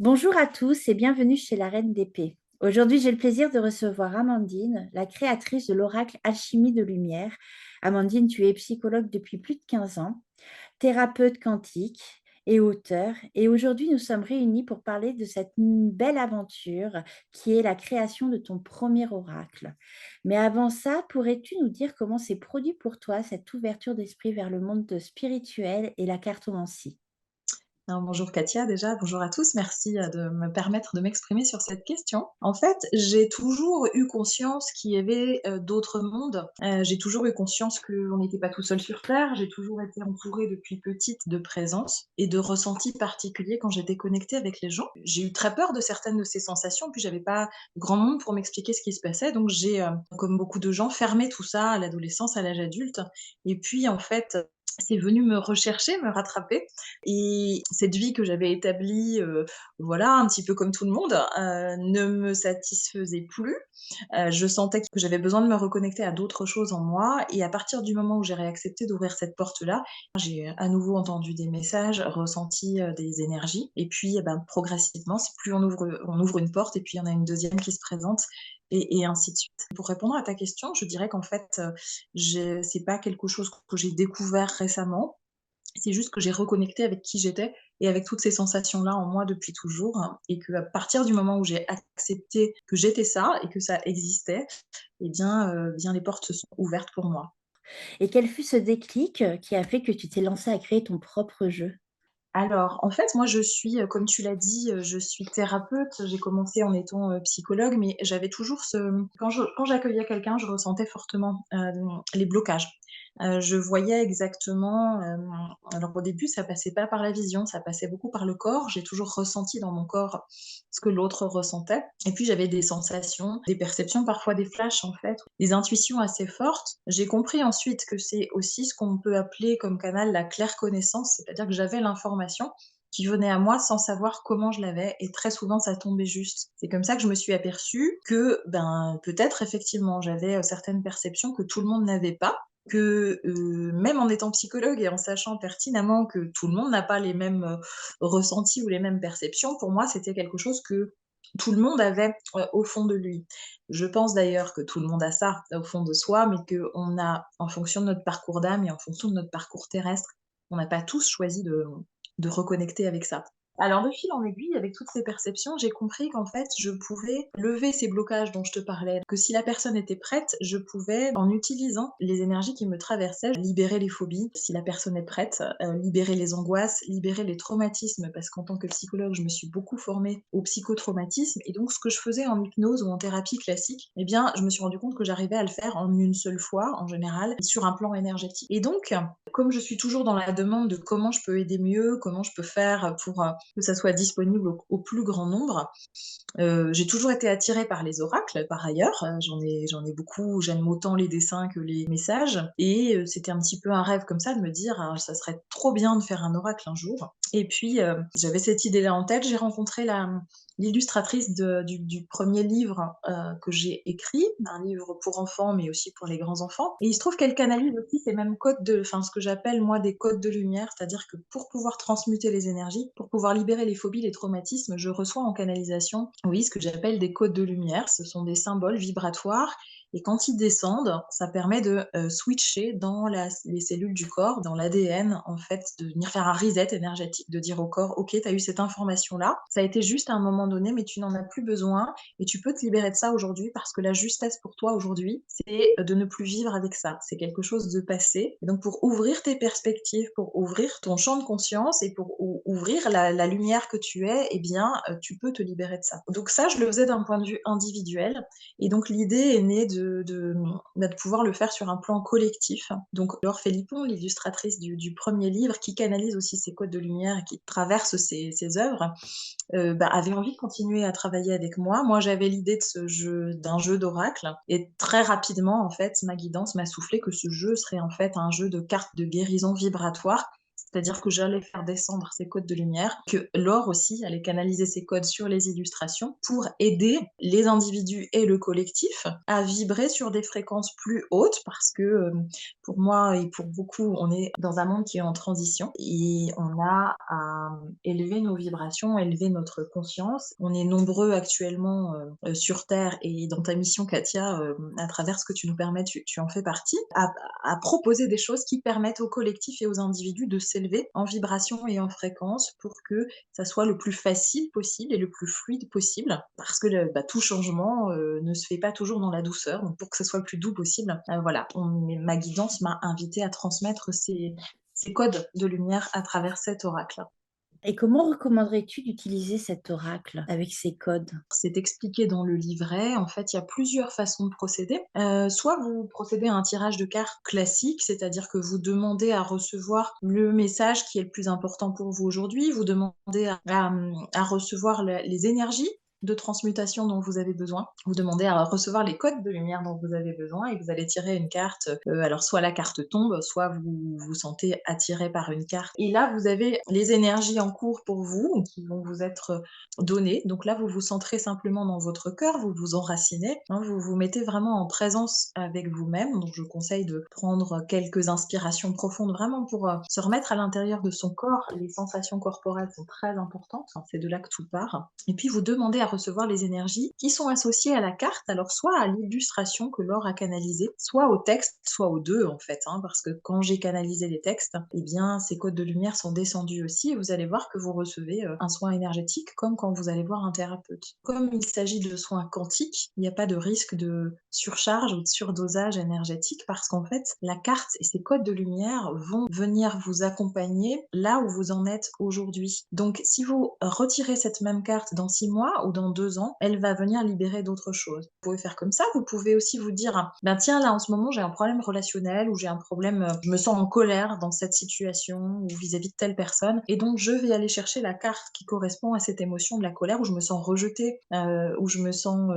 Bonjour à tous et bienvenue chez la Reine d'Épée. Aujourd'hui, j'ai le plaisir de recevoir Amandine, la créatrice de l'oracle Alchimie de Lumière. Amandine, tu es psychologue depuis plus de 15 ans, thérapeute quantique et auteur. Et aujourd'hui, nous sommes réunis pour parler de cette belle aventure qui est la création de ton premier oracle. Mais avant ça, pourrais-tu nous dire comment s'est produit pour toi cette ouverture d'esprit vers le monde spirituel et la cartomancie? Alors, bonjour Katia déjà, bonjour à tous, merci de me permettre de m'exprimer sur cette question. En fait, j'ai toujours eu conscience qu'il y avait d'autres mondes. J'ai toujours eu conscience qu'on n'était pas tout seul sur Terre. J'ai toujours été entourée depuis petite de présence et de ressentis particuliers quand j'étais connectée avec les gens. J'ai eu très peur de certaines de ces sensations, puis j'avais pas grand monde pour m'expliquer ce qui se passait, donc j'ai, comme beaucoup de gens, fermé tout ça à l'adolescence, à l'âge adulte. Et puis en fait, c'est venu me rechercher, me rattraper et cette vie que j'avais établie, voilà, un petit peu comme tout le monde, ne me satisfaisait plus. Je sentais que j'avais besoin de me reconnecter à d'autres choses en moi et à partir du moment où j'ai réaccepté d'ouvrir cette porte-là, j'ai à nouveau entendu des messages, ressenti, des énergies et puis, ben, progressivement, c'est plus on ouvre une porte et puis il y en a une deuxième qui se présente et ainsi de suite. Pour répondre à ta question, je dirais qu'en fait, j'ai c'est pas quelque chose que j'ai découvert récemment, c'est juste que j'ai reconnecté avec qui j'étais et avec toutes ces sensations-là en moi depuis toujours, hein, et qu'à partir du moment où j'ai accepté que j'étais ça et que ça existait, eh bien les portes se sont ouvertes pour moi. Et quel fut ce déclic qui a fait que tu t'es lancée à créer ton propre jeu? Alors, en fait, moi, je suis, comme tu l'as dit, je suis thérapeute. J'ai commencé en étant, psychologue, mais j'avais toujours quand j'accueillais quelqu'un, je ressentais fortement, les blocages. Je voyais exactement, alors au début, ça passait pas par la vision, ça passait beaucoup par le corps. J'ai toujours ressenti dans mon corps ce que l'autre ressentait et puis j'avais des sensations, des perceptions, parfois des flashs, en fait, des intuitions assez fortes. J'ai compris ensuite que c'est aussi ce qu'on peut appeler comme canal la claire connaissance, c'est-à-dire que j'avais l'information qui venait à moi sans savoir comment je l'avais et très souvent ça tombait juste. C'est comme ça que je me suis aperçue que, ben, peut-être effectivement j'avais, certaines perceptions que tout le monde n'avait pas, que, même en étant psychologue et en sachant pertinemment que tout le monde n'a pas les mêmes, ressentis ou les mêmes perceptions, pour moi c'était quelque chose que tout le monde avait, au fond de lui. Je pense d'ailleurs que tout le monde a ça au fond de soi, mais qu'on a, en fonction de notre parcours d'âme et en fonction de notre parcours terrestre, on n'a pas tous choisi de reconnecter avec ça. Alors de fil en aiguille, avec toutes ces perceptions, j'ai compris qu'en fait, je pouvais lever ces blocages dont je te parlais, que si la personne était prête, je pouvais, en utilisant les énergies qui me traversaient, libérer les phobies. Si la personne est prête, libérer les angoisses, libérer les traumatismes, parce qu'en tant que psychologue, je me suis beaucoup formée au psychotraumatisme, et donc ce que je faisais en hypnose ou en thérapie classique, eh bien, je me suis rendu compte que j'arrivais à le faire en une seule fois, en général, sur un plan énergétique. Et donc, comme je suis toujours dans la demande de comment je peux aider mieux, comment je peux faire pour que ça soit disponible au plus grand nombre, j'ai toujours été attirée par les oracles, par ailleurs, j'en ai beaucoup, j'aime autant les dessins que les messages et c'était un petit peu un rêve comme ça de me dire: «Ah, ça serait trop bien de faire un oracle un jour» et puis, j'avais cette idée-là en tête. J'ai rencontré l'illustratrice du 1er livre, que j'ai écrit, un livre pour enfants, mais aussi pour les grands enfants et il se trouve qu'elle canalise aussi ces mêmes codes ce que j'appelle moi des codes de lumière, c'est-à-dire que pour pouvoir transmuter les énergies, pour pouvoir libérer les phobies, les traumatismes, je reçois en canalisation, oui, ce que j'appelle des codes de lumière. Ce sont des symboles vibratoires et quand ils descendent, ça permet de, switcher dans les cellules du corps, dans l'ADN, en fait, de venir faire un reset énergétique, de dire au corps: «OK, tu as eu cette information-là, ça a été juste à un moment donné, mais tu n'en as plus besoin et tu peux te libérer de ça aujourd'hui parce que la justesse pour toi aujourd'hui, c'est de ne plus vivre avec ça. C'est quelque chose de passé». Et donc pour ouvrir tes perspectives, pour ouvrir ton champ de conscience et pour ouvrir la lumière que tu es, eh bien, tu peux te libérer de ça. Donc ça, je le faisais d'un point de vue individuel et donc l'idée est née de pouvoir le faire sur un plan collectif. Donc Laure Philippon, l'illustratrice du 1er livre, qui canalise aussi ces codes de lumière et qui traverse ses œuvres, bah, avait envie de continuer à travailler avec moi. Moi, j'avais l'idée de ce jeu d'un jeu d'oracle et très rapidement, en fait, ma guidance m'a soufflé que ce jeu serait en fait un jeu de cartes de guérison vibratoire C'est-à-dire que j'allais faire descendre ces codes de lumière, que Laure aussi allait canaliser ces codes sur les illustrations pour aider les individus et le collectif à vibrer sur des fréquences plus hautes parce que, pour moi et pour beaucoup, on est dans un monde qui est en transition et on a à élever nos vibrations, élever notre conscience. On est nombreux actuellement, sur terre et dans ta mission Katia, à travers ce que tu nous permets, tu en fais partie, à proposer des choses qui permettent au collectif et aux individus de s'élever en vibration et en fréquence pour que ça soit le plus facile possible et le plus fluide possible. Parce que tout changement ne se fait pas toujours dans la douceur. Donc pour que ce soit le plus doux possible, voilà, ma guidance m'a invité à transmettre ces codes de lumière à travers cet oracle. Et comment recommanderais-tu d'utiliser cet oracle avec ces codes? C'est expliqué dans le livret. En fait, il y a plusieurs façons de procéder. Soit vous procédez à un tirage de cartes classique, c'est-à-dire que vous demandez à recevoir le message qui est le plus important pour vous aujourd'hui. Vous demandez à recevoir les énergies de transmutation dont vous avez besoin. Vous demandez à recevoir les codes de lumière dont vous avez besoin et vous allez tirer une carte. Alors soit la carte tombe, soit vous vous sentez attiré par une carte. Et là, vous avez les énergies en cours pour vous qui vont vous être donner. Donc là, vous vous centrez simplement dans votre cœur, vous vous enracinez, hein, vous vous mettez vraiment en présence avec vous-même. Donc je conseille de prendre quelques inspirations profondes vraiment pour se remettre à l'intérieur de son corps. Les sensations corporelles sont très importantes, hein, c'est de là que tout part. Et puis vous demandez à recevoir les énergies qui sont associées à la carte, alors soit à l'illustration que Laure a canalisée, soit au texte, soit aux deux en fait, hein, parce que quand j'ai canalisé les textes, eh bien ces codes de lumière sont descendus aussi et vous allez voir que vous recevez un soin énergétique comme quand vous allez voir un thérapeute. Comme il s'agit de soins quantiques, il n'y a pas de risque de surcharge ou de surdosage énergétique parce qu'en fait, la carte et ses codes de lumière vont venir vous accompagner là où vous en êtes aujourd'hui. Donc, si vous retirez cette même carte dans 6 mois ou dans 2 ans, elle va venir libérer d'autres choses. Vous pouvez faire comme ça, vous pouvez aussi vous dire, ben tiens, là en ce moment j'ai un problème relationnel ou j'ai un problème, je me sens en colère dans cette situation ou vis-à-vis de telle personne et donc je vais aller chercher la carte qui correspond à cette émotion de la colère où je me sens rejetée, où je me sens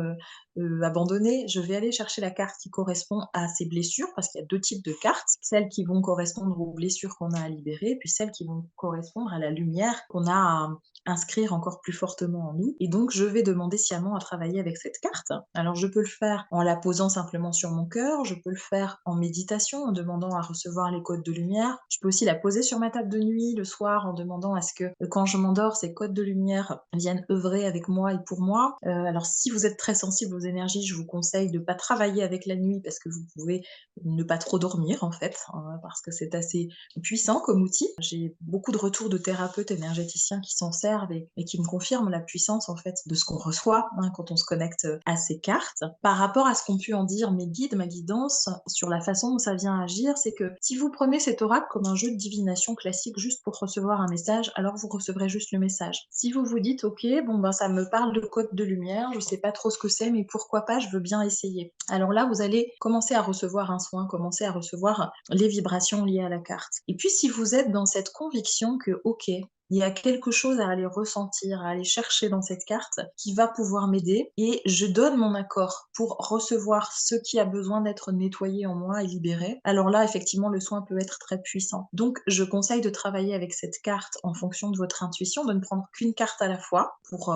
abandonnée. Je vais aller chercher la carte qui correspond à ces blessures parce qu'il y a 2 types de cartes, celles qui vont correspondre aux blessures qu'on a à libérer, puis celles qui vont correspondre à la lumière qu'on a à inscrire encore plus fortement en nous. Et donc, je vais demander sciemment à travailler avec cette carte. Alors, je peux le faire en la posant simplement sur mon cœur, je peux le faire en méditation, en demandant à recevoir les codes de lumière. Je peux aussi la poser sur ma table de nuit le soir en demandant à ce que, quand je m'endors, ces codes de lumière viennent œuvrer avec moi et pour moi. Alors, si vous êtes très sensible aux énergies, je vous conseille de ne pas travailler avec la nuit parce que vous pouvez ne pas trop dormir, en fait, parce que c'est assez puissant comme outil. J'ai beaucoup de retours de thérapeutes énergéticiens qui s'en servent et qui me confirment la puissance en fait de ce qu'on reçoit quand on se connecte à ces cartes. Par rapport à ce qu'ont pu en dire mes guides, ma guidance, sur la façon dont ça vient agir, c'est que si vous prenez cet oracle comme un jeu de divination classique juste pour recevoir un message, alors vous recevrez juste le message. Si vous vous dites ok, bon ben ça me parle de code de lumière, je sais pas trop ce que c'est, mais pourquoi pas, je veux bien essayer. Alors là, vous allez commencer à recevoir un soin, commencer à recevoir les vibrations liées à la carte. Et puis si vous êtes dans cette conviction que ok, il y a quelque chose à aller ressentir, à aller chercher dans cette carte qui va pouvoir m'aider et je donne mon accord pour recevoir ce qui a besoin d'être nettoyé en moi et libéré. Alors là, effectivement, le soin peut être très puissant. Donc, je conseille de travailler avec cette carte en fonction de votre intuition, de ne prendre qu'une carte à la fois pour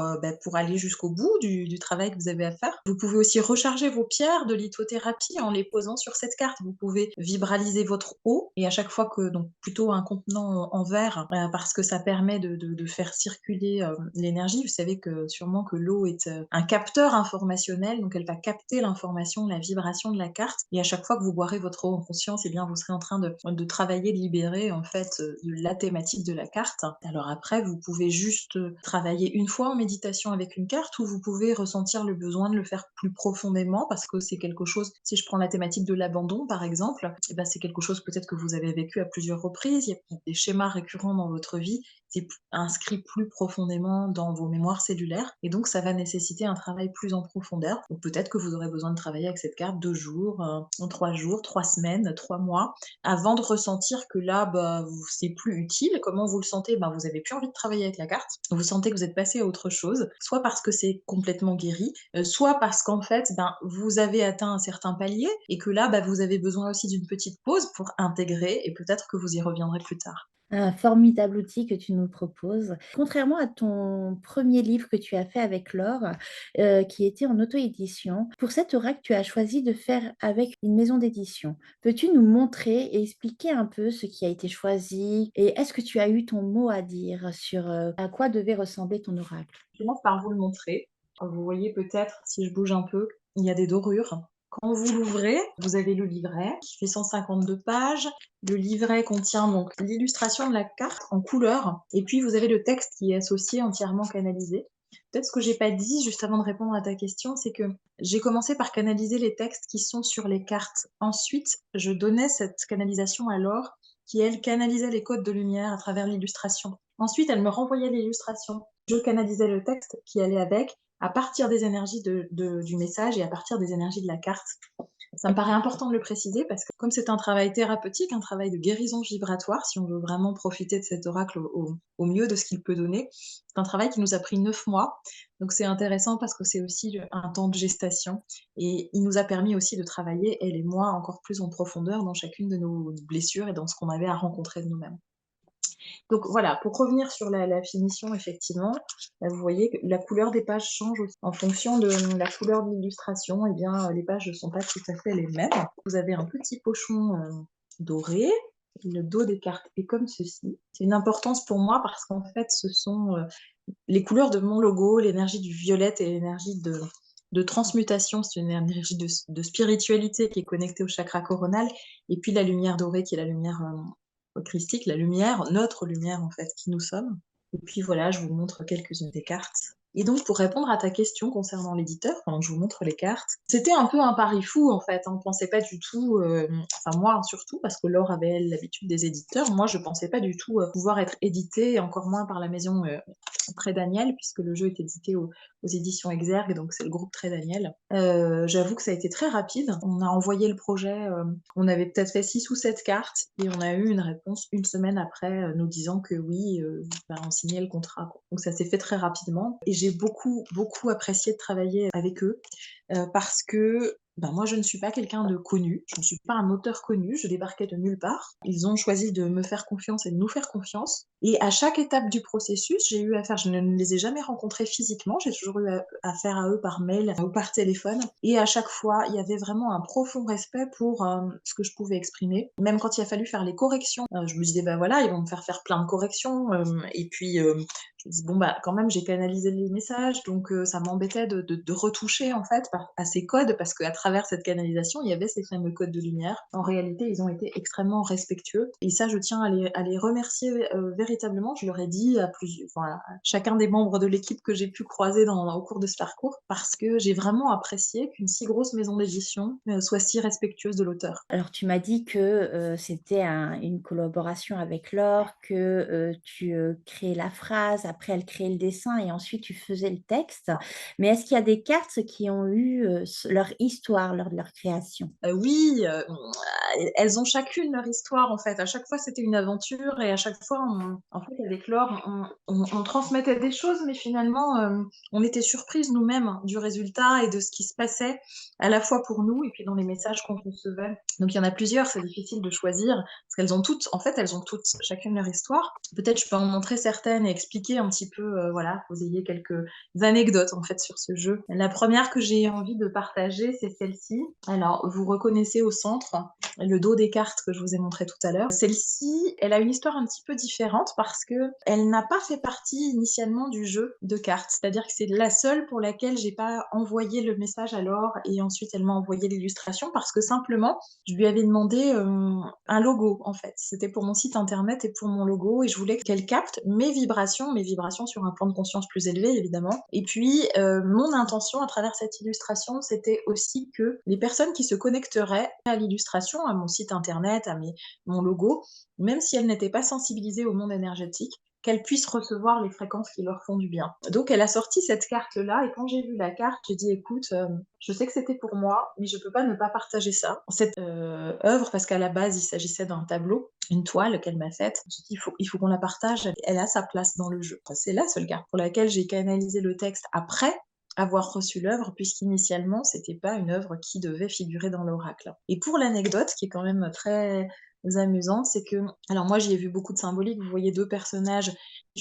aller jusqu'au bout du travail que vous avez à faire. Vous pouvez aussi recharger vos pierres de lithothérapie en les posant sur cette carte. Vous pouvez vibraliser votre eau et à chaque fois que, donc plutôt un contenant en verre, parce que ça permet de faire circuler l'énergie. Vous savez que sûrement que l'eau est un capteur informationnel, donc elle va capter l'information, la vibration de la carte. Et à chaque fois que vous boirez votre eau en conscience, eh bien vous serez en train de travailler, de libérer en fait la thématique de la carte. Alors après, vous pouvez juste travailler une fois en méditation avec une carte ou vous pouvez ressentir le besoin de le faire plus profondément parce que c'est quelque chose, si je prends la thématique de l'abandon par exemple, eh ben, c'est quelque chose peut-être que vous avez vécu à plusieurs reprises, il y a des schémas récurrents dans votre vie, c'est inscrit plus profondément dans vos mémoires cellulaires et donc ça va nécessiter un travail plus en profondeur. Donc peut-être que vous aurez besoin de travailler avec cette carte 2 jours, 3 jours, 3 semaines, 3 mois, avant de ressentir que là, c'est plus utile. Comment vous le sentez? Vous avez plus envie de travailler avec la carte. Vous sentez que vous êtes passé à autre chose, soit parce que c'est complètement guéri, soit parce qu'en fait, vous avez atteint un certain palier et que là, vous avez besoin aussi d'une petite pause pour intégrer et peut-être que vous y reviendrez plus tard. Un formidable outil que tu nous proposes. Contrairement à ton premier livre que tu as fait avec Laure, qui était en auto-édition, pour cet oracle, tu as choisi de faire avec une maison d'édition. Peux-tu nous montrer et expliquer un peu ce qui a été choisi? Et est-ce que tu as eu ton mot à dire sur, à quoi devait ressembler ton oracle? Je commence par vous le montrer. Vous voyez peut-être, si je bouge un peu, il y a des dorures. Quand vous l'ouvrez, vous avez le livret qui fait 152 pages. Le livret contient donc l'illustration de la carte en couleur et puis vous avez le texte qui est associé, entièrement canalisé. Peut-être ce que j'ai pas dit juste avant de répondre à ta question, c'est que j'ai commencé par canaliser les textes qui sont sur les cartes. Ensuite, je donnais cette canalisation à Laure qui, elle, canalisait les codes de lumière à travers l'illustration. Ensuite, elle me renvoyait l'illustration. Je canalisais le texte qui allait avec à partir des énergies du message et à partir des énergies de la carte. Ça me paraît important de le préciser parce que comme c'est un travail thérapeutique, un travail de guérison vibratoire, si on veut vraiment profiter de cet oracle au mieux de ce qu'il peut donner, c'est un travail qui nous a pris 9 mois. Donc c'est intéressant parce que c'est aussi un temps de gestation et il nous a permis aussi de travailler, elle et moi, encore plus en profondeur dans chacune de nos blessures et dans ce qu'on avait à rencontrer de nous-mêmes. Donc voilà, pour revenir sur la finition, effectivement, vous voyez que la couleur des pages change aussi. En fonction de la couleur de l'illustration, eh bien, les pages ne sont pas tout à fait les mêmes. Vous avez un petit pochon doré. Le dos des cartes est comme ceci. C'est une importance pour moi parce qu'en fait, ce sont les couleurs de mon logo, l'énergie du violet et l'énergie de transmutation, c'est une énergie de spiritualité qui est connectée au chakra coronal, et puis la lumière dorée qui est la lumière christique, la lumière, notre lumière en fait, qui nous sommes. Et puis voilà, je vous montre quelques-unes des cartes. Et donc, pour répondre à ta question concernant l'éditeur, pendant que je vous montre les cartes, c'était un peu un pari fou en fait. On ne pensait pas du tout, enfin moi surtout, parce que Laure avait elle l'habitude des éditeurs, moi je pensais pas du tout pouvoir être édité, et encore moins par la maison Très Daniel, puisque le jeu est édité aux éditions Exergue, donc c'est le groupe Très Daniel. J'avoue que ça a été très rapide. On a envoyé le projet, on avait peut-être fait 6 ou 7 cartes, et on a eu une réponse une semaine après, nous disant que oui, ben, on signait le contrat, quoi. Donc ça s'est fait très rapidement, et j'ai beaucoup, beaucoup apprécié de travailler avec eux, parce que ben moi, je ne suis pas quelqu'un de connu, je ne suis pas un auteur connu, je débarquais de nulle part. Ils ont choisi de me faire confiance et de nous faire confiance. Et à chaque étape du processus, j'ai eu affaire, je ne les ai jamais rencontrés physiquement, j'ai toujours eu affaire à eux par mail ou par téléphone. Et à chaque fois, il y avait vraiment un profond respect pour ce que je pouvais exprimer. Même quand il a fallu faire les corrections, je me disais, bah voilà, ils vont me faire plein de corrections. Et puis, je me dis, bon, bah quand même, j'ai canalisé les messages, donc ça m'embêtait de retoucher en fait à ces codes, parce qu'à travers cette canalisation, il y avait ces fameux codes de lumière. En réalité, ils ont été extrêmement respectueux. Et ça, je tiens à les remercier véritablement. Je leur ai dit enfin, à chacun des membres de l'équipe que j'ai pu croiser au cours de ce parcours, parce que j'ai vraiment apprécié qu'une si grosse maison d'édition soit si respectueuse de l'auteur. Alors, tu m'as dit que, c'était une collaboration avec Laure, que, tu, créais la phrase, après elle créait le dessin et ensuite tu faisais le texte. Mais est-ce qu'il y a des cartes qui ont eu, leur histoire lors de leur création? Oui, elles ont chacune leur histoire, en fait. À chaque fois, c'était une aventure, et à chaque fois, en fait, avec Laure, on transmettait des choses, mais finalement, on était surprises nous-mêmes du résultat et de ce qui se passait, à la fois pour nous et puis dans les messages qu'on recevait. Donc il y en a plusieurs, c'est difficile de choisir, parce qu'elles ont toutes, en fait, elles ont toutes chacune leur histoire. Peut-être je peux en montrer certaines et expliquer un petit peu, voilà, que vous ayez quelques anecdotes, en fait, sur ce jeu. La première que j'ai envie de partager, c'est celle-ci. Alors, vous reconnaissez au centre le dos des cartes que je vous ai montré tout à l'heure. Celle-ci, elle a une histoire un petit peu différente parce que elle n'a pas fait partie initialement du jeu de cartes. C'est-à-dire que c'est la seule pour laquelle j'ai pas envoyé le message à Laure et ensuite elle m'a envoyé l'illustration, parce que simplement, je lui avais demandé un logo en fait. C'était pour mon site internet et pour mon logo, et je voulais qu'elle capte mes vibrations sur un plan de conscience plus élevé évidemment. Et puis, mon intention à travers cette illustration, c'était aussi que les personnes qui se connecteraient à l'illustration, à mon site internet, mon logo, même si elles n'étaient pas sensibilisées au monde énergétique, qu'elles puissent recevoir les fréquences qui leur font du bien. Donc elle a sorti cette carte-là, et quand j'ai vu la carte, j'ai dit écoute, je sais que c'était pour moi, mais je peux pas ne pas partager ça. Cette œuvre, parce qu'à la base, il s'agissait d'un tableau, une toile qu'elle m'a faite. J'ai dit il faut qu'on la partage, elle a sa place dans le jeu. Enfin, c'est la seule carte pour laquelle j'ai canalisé le texte après avoir reçu l'œuvre, puisqu'initialement, c'était pas une œuvre qui devait figurer dans l'oracle. Et pour l'anecdote, qui est quand même très amusantes, c'est que alors moi j'y ai vu beaucoup de symbolique. Vous voyez 2 personnages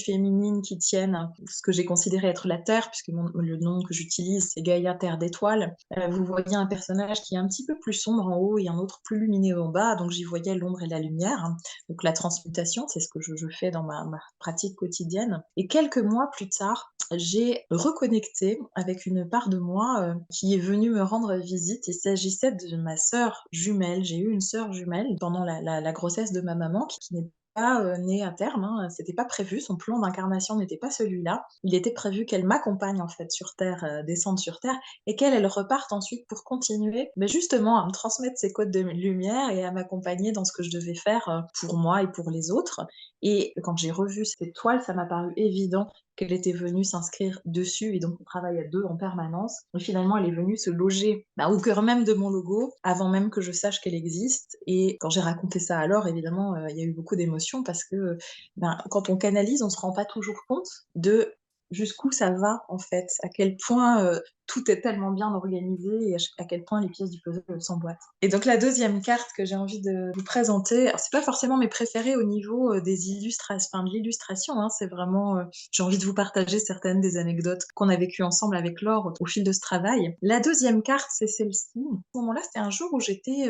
féminines qui tiennent ce que j'ai considéré être la Terre, puisque le nom que j'utilise, c'est Gaïa Terre d'étoiles. Vous voyez un personnage qui est un petit peu plus sombre en haut et un autre plus lumineux en bas, donc j'y voyais l'ombre et la lumière. Donc la transmutation, c'est ce que je fais dans ma pratique quotidienne. Et quelques mois plus tard, j'ai reconnecté avec une part de moi, qui est venue me rendre visite. Il s'agissait de ma sœur jumelle. J'ai eu une sœur jumelle pendant la grossesse de ma maman qui n'est pas, née à terme, hein, c'était pas prévu, son plan d'incarnation n'était pas celui-là. Il était prévu qu'elle m'accompagne en fait sur terre, descende sur terre et qu'elle, elle reparte ensuite pour continuer, mais justement à me transmettre ses codes de lumière et à m'accompagner dans ce que je devais faire, pour moi et pour les autres. Et quand j'ai revu cette toile, ça m'a paru évident qu'elle était venue s'inscrire dessus et donc on travaille à 2 en permanence. Et finalement, elle est venue se loger, bah, au cœur même de mon logo, avant même que je sache qu'elle existe. Et quand j'ai raconté ça alors, évidemment, il y a eu beaucoup d'émotions parce que, ben, quand on canalise, on se rend pas toujours compte de jusqu'où ça va en fait, à quel point, tout est tellement bien organisé et à quel point les pièces du puzzle s'emboîtent. Et donc la deuxième carte que j'ai envie de vous présenter, alors c'est pas forcément mes préférées au niveau, des enfin de l'illustration, hein, c'est vraiment, j'ai envie de vous partager certaines des anecdotes qu'on a vécues ensemble avec Laure au fil de ce travail. La deuxième carte, c'est celle-ci. À ce moment-là, c'était un jour où j'étais,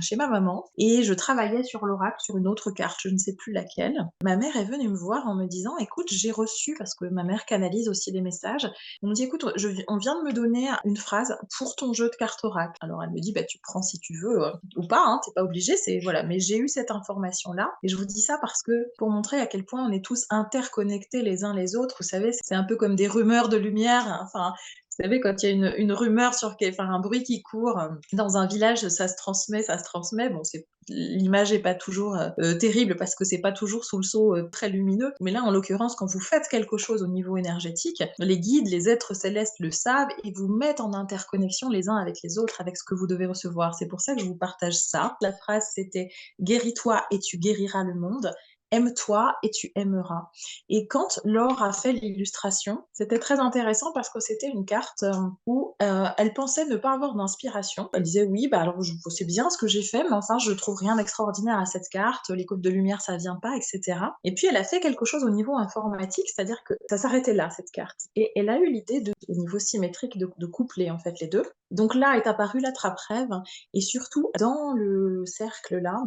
chez ma maman et je travaillais sur l'oracle, sur une autre carte, je ne sais plus laquelle. Ma mère est venue me voir en me disant: «Écoute, j'ai reçu» parce que ma mère canalise aussi des messages. On me dit: «Écoute, on vient de me donner une phrase pour ton jeu de cartes oracle». Alors elle me dit: «Bah, tu prends si tu veux, ou pas, hein, tu pas obligé, c'est voilà». Mais j'ai eu cette information-là et je vous dis ça parce que pour montrer à quel point on est tous interconnectés les uns les autres. Vous savez, c'est un peu comme des rumeurs de lumière, hein, enfin, vous savez, quand il y a une rumeur enfin, un bruit qui court dans un village, ça se transmet, ça se transmet. Bon, l'image est pas toujours terrible parce que c'est pas toujours sous le sceau très lumineux. Mais là, en l'occurrence, quand vous faites quelque chose au niveau énergétique, les guides, les êtres célestes le savent et vous mettent en interconnexion les uns avec les autres, avec ce que vous devez recevoir. C'est pour ça que je vous partage ça. La phrase, c'était: guéris-toi et tu guériras le monde. Aime-toi et tu aimeras. Et quand Laure a fait l'illustration, c'était très intéressant parce que c'était une carte où elle pensait ne pas avoir d'inspiration. Elle disait: «Oui, bah, alors c'est bien ce que j'ai fait, mais enfin je trouve rien d'extraordinaire à cette carte, les codes de lumière ça vient pas et cetera». Et puis elle a fait quelque chose au niveau informatique, c'est-à-dire que ça s'arrêtait là cette carte et elle a eu l'idée au niveau symétrique de coupler en fait les 2. Donc là est apparue la trappe-rêve et surtout dans le cercle là,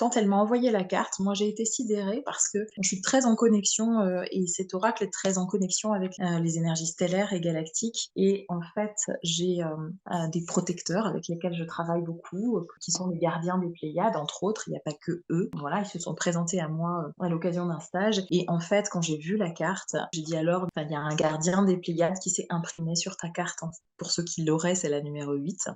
quand elle m'a envoyé la carte, moi j'ai été sidérée parce que je suis très en connexion, et cet oracle est très en connexion avec, les énergies stellaires et galactiques et en fait, j'ai, des protecteurs avec lesquels je travaille beaucoup, qui sont les gardiens des Pléiades, entre autres. Il n'y a pas que eux. Voilà, ils se sont présentés à moi, à l'occasion d'un stage et en fait, quand j'ai vu la carte, j'ai dit: «Alors, enfin, il y a un gardien des Pléiades qui s'est imprimé sur ta carte, hein». Pour ceux qui l'auraient, c'est la numéro 8.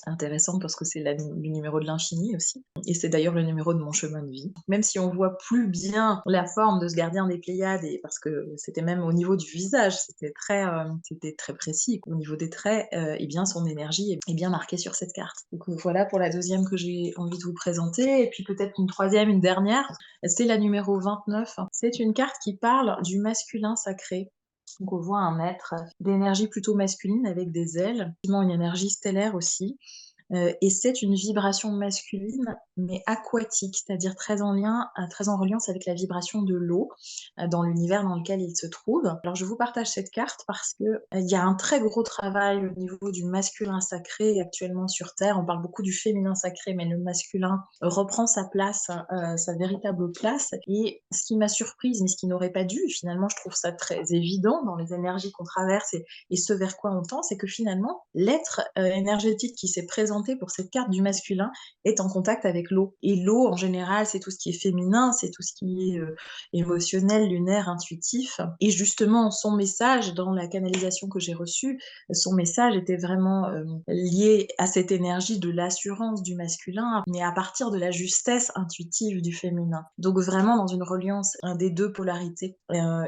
Intéressant parce que c'est le numéro de l'infini aussi et c'est d'ailleurs le numéro de mon chemin de vie. Même si on voit plus bien la forme de ce gardien des Pléiades et parce que c'était même au niveau du visage, c'était très précis. Au niveau des traits, et bien son énergie est bien marquée sur cette carte. Donc voilà pour la deuxième que j'ai envie de vous présenter et puis peut-être une troisième, une dernière, c'est la numéro 29. C'est une carte qui parle du masculin sacré. Donc on voit un être d'énergie plutôt masculine avec des ailes, une énergie stellaire aussi. Et c'est une vibration masculine, mais aquatique, c'est-à-dire très en reliance avec la vibration de l'eau, dans l'univers dans lequel il se trouve. Alors je vous partage cette carte parce que, il y a un très gros travail au niveau du masculin sacré actuellement sur Terre. On parle beaucoup du féminin sacré, mais le masculin reprend sa place, sa véritable place et ce qui m'a surprise, mais ce qui n'aurait pas dû, finalement je trouve ça très évident dans les énergies qu'on traverse et ce vers quoi on tend, c'est que finalement, l'être énergétique qui s'est présenté pour cette carte du masculin est en contact avec l'eau. Et l'eau, en général, c'est tout ce qui est féminin, c'est tout ce qui est émotionnel, lunaire, intuitif. Et justement, son message dans la canalisation que j'ai reçue, son message était vraiment lié à cette énergie de l'assurance du masculin, mais à partir de la justesse intuitive du féminin. Donc vraiment dans une reliance des deux polarités.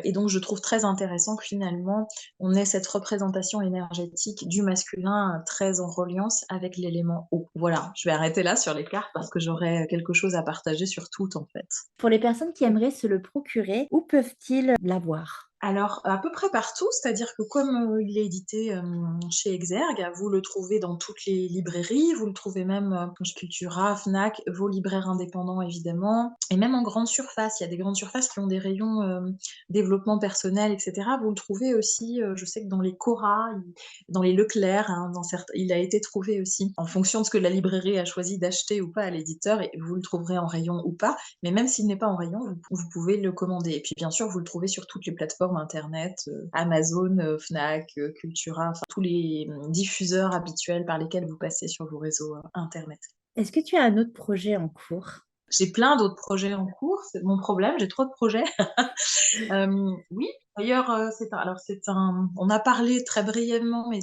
Et donc je trouve très intéressant que finalement, on ait cette représentation énergétique du masculin très en reliance avec l'élément eau. Voilà, je vais arrêter là sur les cartes parce que j'aurais quelque chose à partager sur toutes en fait. Pour les personnes qui aimeraient se le procurer, où peuvent-ils l'avoir? Alors, à peu près partout, c'est-à-dire que comme, il est édité, chez Exergue, vous le trouvez dans toutes les librairies, vous le trouvez même, chez Cultura, Fnac, vos libraires indépendants évidemment et même en grande surface. Il y a des grandes surfaces qui ont des rayons, développement personnel et cetera. Vous le trouvez aussi, je sais que dans les Cora, dans les Leclerc, hein, dans certains il a été trouvé aussi, en fonction de ce que la librairie a choisi d'acheter ou pas à l'éditeur et vous le trouverez en rayon ou pas. Mais même s'il n'est pas en rayon, vous pouvez le commander. Et puis bien sûr, vous le trouvez sur toutes les plateformes internet, Amazon, Fnac, Cultura, enfin tous les diffuseurs habituels par lesquels vous passez sur vos réseaux, internet. Est-ce que tu as un autre projet en cours? J'ai plein d'autres projets en cours, c'est mon problème, j'ai trop de projets. Oui, d'ailleurs, c'est un on a parlé très brièvement, mais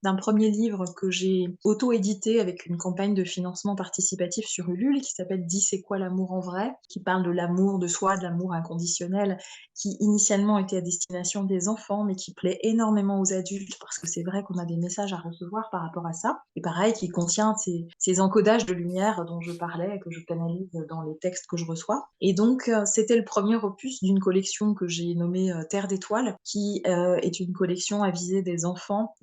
d'un premier livre que j'ai auto-édité avec une campagne de financement participatif sur Ulule qui s'appelle «Dis c'est quoi l'amour en vrai?» qui parle de l'amour de soi, de l'amour inconditionnel, qui initialement était à destination des enfants, mais qui plaît énormément aux adultes parce que c'est vrai qu'on a des messages à recevoir par rapport à ça et pareil, qui contient ces encodages de lumière dont je parlais et que je canalise dans les textes que je reçois et donc c'était le premier opus d'une collection que j'ai nommée, Terre d'étoiles, qui, est une collection à visée des enfants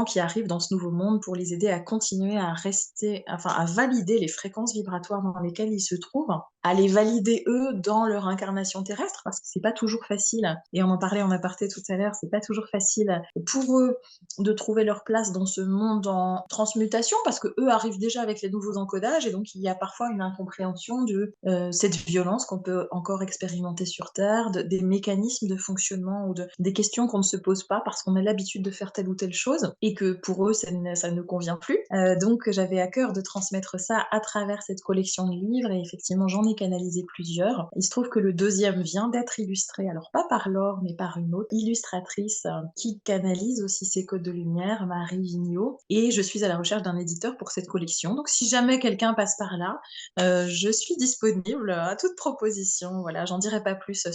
qui arrivent dans ce nouveau monde pour les aider à continuer à rester enfin à valider les fréquences vibratoires dans lesquelles ils se trouvent, à les valider eux dans leur incarnation terrestre, parce que c'est pas toujours facile et on en parlait en aparté tout à l'heure, c'est pas toujours facile pour eux de trouver leur place dans ce monde en transmutation, parce qu'eux arrivent déjà avec les nouveaux encodages et donc il y a parfois une incompréhension de, cette violence qu'on peut encore expérimenter sur Terre, des mécanismes de fonctionnement ou des questions qu'on ne se pose pas parce qu'on a l'habitude de faire telle ou telle chose et que pour eux, ça ne convient plus. Donc j'avais à cœur de transmettre ça à travers cette collection de livres et effectivement, j'en ai canalisé plusieurs. Il se trouve que le deuxième vient d'être illustré, alors pas par Laure, mais par une autre illustratrice qui canalise aussi ces codes de lumière, Marie Vigneault, et je suis à la recherche d'un éditeur pour cette collection. Donc si jamais quelqu'un passe par là, je suis disponible à toute proposition. Voilà, j'en dirai pas plus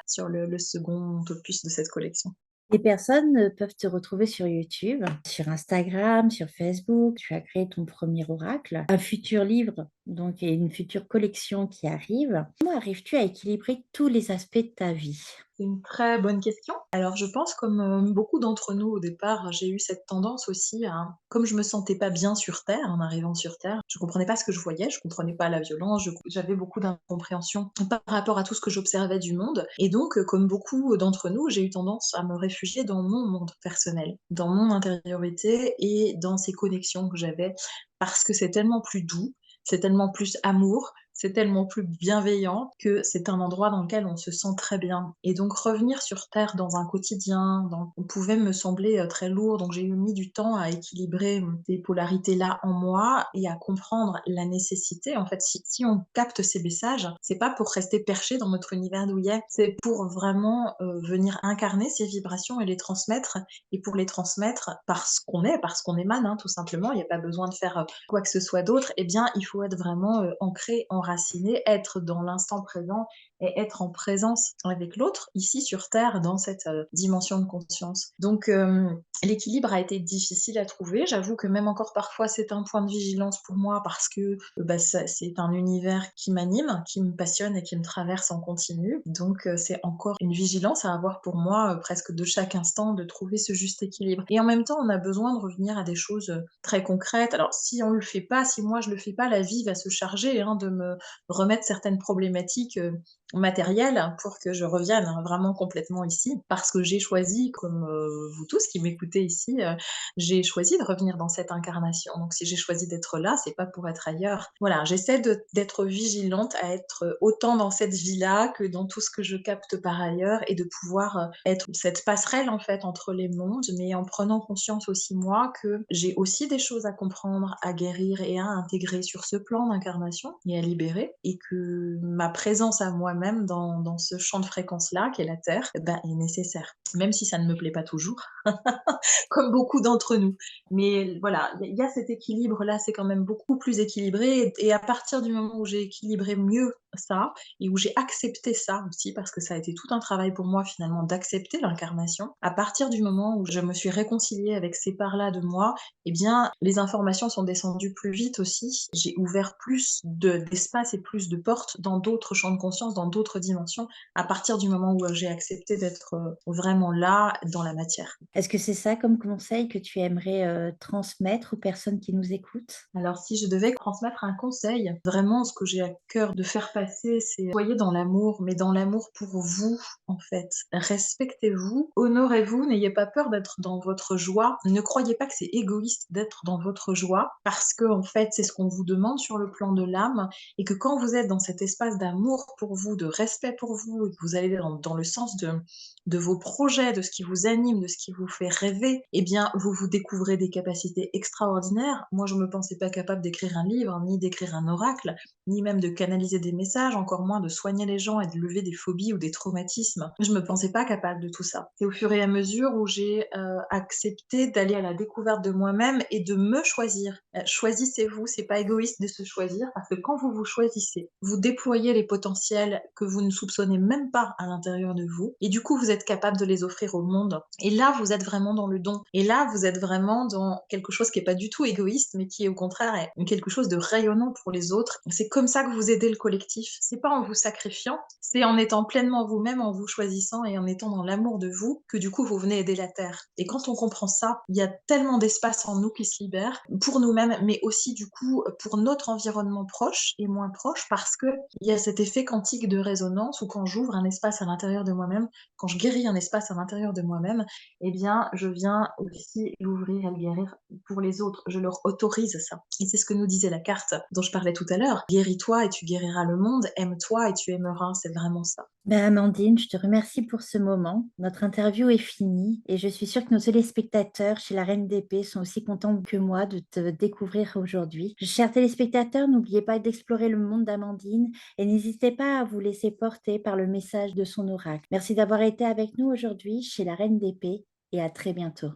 sur le second opus de cette collection. Les personnes peuvent te retrouver sur YouTube, sur Instagram, sur Facebook. Tu as créé ton premier oracle, un futur livre, donc et une future collection qui arrive. Comment arrives-tu à équilibrer tous les aspects de ta vie? C'est une très bonne question. Alors je pense comme, beaucoup d'entre nous au départ, j'ai eu cette tendance aussi à comme je me sentais pas bien sur Terre, en arrivant sur Terre, je comprenais pas ce que je voyais, je comprenais pas la violence, j'avais beaucoup d'incompréhension par rapport à tout ce que j'observais du monde et donc, comme beaucoup d'entre nous, j'ai eu tendance à me réfugier dans mon monde personnel, dans mon intériorité et dans ces connexions que j'avais parce que c'est tellement plus doux, c'est tellement plus amour, c'est tellement plus bienveillant que c'est un endroit dans lequel on se sent très bien. Et donc revenir sur terre dans un quotidien, pouvait me sembler très lourd. Donc j'ai mis du temps à équilibrer ces polarités-là en moi et à comprendre la nécessité. En fait, si on capte ces messages, c'est pas pour rester perché dans notre univers douillet, c'est pour vraiment venir incarner ces vibrations et les transmettre. Et pour les transmettre parce qu'on émane, hein, tout simplement. Il n'y a pas besoin de faire quoi que ce soit d'autre. Eh bien, il faut être vraiment ancré, enraciné, être dans l'instant présent et être en présence avec l'autre, ici sur Terre, dans cette dimension de conscience. Donc, l'équilibre a été difficile à trouver. J'avoue que même encore parfois, c'est un point de vigilance pour moi parce que bah, c'est un univers qui m'anime, qui me passionne et qui me traverse en continu. Donc, c'est encore une vigilance à avoir pour moi, presque de chaque instant, de trouver ce juste équilibre. Et en même temps, on a besoin de revenir à des choses très concrètes. Alors, si on le fait pas, si moi je le fais pas, la vie va se charger hein, de me remettre certaines problématiques matériel pour que je revienne hein, vraiment complètement ici. Parce que j'ai choisi, comme vous tous qui m'écoutez ici, j'ai choisi de revenir dans cette incarnation. Donc si j'ai choisi d'être là, c'est pas pour être ailleurs. Voilà, j'essaie d'être vigilante à être autant dans cette vie-là que dans tout ce que je capte par ailleurs et de pouvoir être cette passerelle en fait entre les mondes, mais en prenant conscience aussi moi que j'ai aussi des choses à comprendre, à guérir et à intégrer sur ce plan d'incarnation et à libérer et que ma présence à moi-même dans ce champ de fréquence-là, qu'est la Terre, ben, est nécessaire. Même si ça ne me plaît pas toujours, comme beaucoup d'entre nous. Mais voilà, il y a cet équilibre-là, c'est quand même beaucoup plus équilibré et à partir du moment où j'ai équilibré mieux, ça et où j'ai accepté ça aussi parce que ça a été tout un travail pour moi finalement d'accepter l'incarnation. À partir du moment où je me suis réconciliée avec ces parts-là de moi, eh bien, les informations sont descendues plus vite aussi. J'ai ouvert plus d'espace et plus de portes dans d'autres champs de conscience, dans d'autres dimensions, à partir du moment où j'ai accepté d'être vraiment là, dans la matière. Est-ce que c'est ça comme conseil que tu aimerais, transmettre aux personnes qui nous écoutent? Alors si je devais transmettre un conseil, vraiment ce que j'ai à cœur de faire passer, c'est soyez dans l'amour, mais dans l'amour pour vous, en fait. Respectez-vous, honorez-vous, n'ayez pas peur d'être dans votre joie. Ne croyez pas que c'est égoïste d'être dans votre joie, parce que en fait, c'est ce qu'on vous demande sur le plan de l'âme, et que quand vous êtes dans cet espace d'amour pour vous, de respect pour vous, et que vous allez dans le sens de vos projets, de ce qui vous anime, de ce qui vous fait rêver, eh bien, vous vous découvrez des capacités extraordinaires. Moi, je me pensais pas capable d'écrire un livre, ni d'écrire un oracle, ni même de canaliser des messages, encore moins de soigner les gens et de lever des phobies ou des traumatismes. Je me pensais pas capable de tout ça. C'est au fur et à mesure où j'ai accepté d'aller à la découverte de moi-même et de me choisir. Choisissez-vous, c'est pas égoïste de se choisir parce que quand vous vous choisissez, vous déployez les potentiels que vous ne soupçonnez même pas à l'intérieur de vous et du coup, vous êtes capable de les offrir au monde. Et là, vous êtes vraiment dans le don. Et là, vous êtes vraiment dans quelque chose qui est pas du tout égoïste, mais qui est au contraire est quelque chose de rayonnant pour les autres. C'est comme ça que vous aidez le collectif. C'est pas en vous sacrifiant, c'est en étant pleinement vous-même, en vous choisissant et en étant dans l'amour de vous que du coup, vous venez aider la Terre. Et quand on comprend ça, il y a tellement d'espace en nous qui se libère pour nous-mêmes, mais aussi du coup pour notre environnement proche et moins proche, parce que il y a cet effet quantique de résonance où quand j'ouvre un espace à l'intérieur de moi-même, quand je guéris un espace à l'intérieur de moi-même, eh bien, je viens aussi l'ouvrir et le guérir pour les autres. Je leur autorise ça. Et c'est ce que nous disait la carte dont je parlais tout à l'heure. Guéris-toi et tu guériras le monde. Aime-toi et tu aimeras. C'est vraiment ça. Ben, Amandine, je te remercie pour ce moment. Notre interview est finie et je suis sûre que nos téléspectateurs chez la Reine d'Épée sont aussi contents que moi de te découvrir aujourd'hui. Chers téléspectateurs, n'oubliez pas d'explorer le monde d'Amandine et n'hésitez pas à vous laisser porter par le message de son oracle. Merci d'avoir été avec nous aujourd'hui chez la Reine d'Épée et à très bientôt.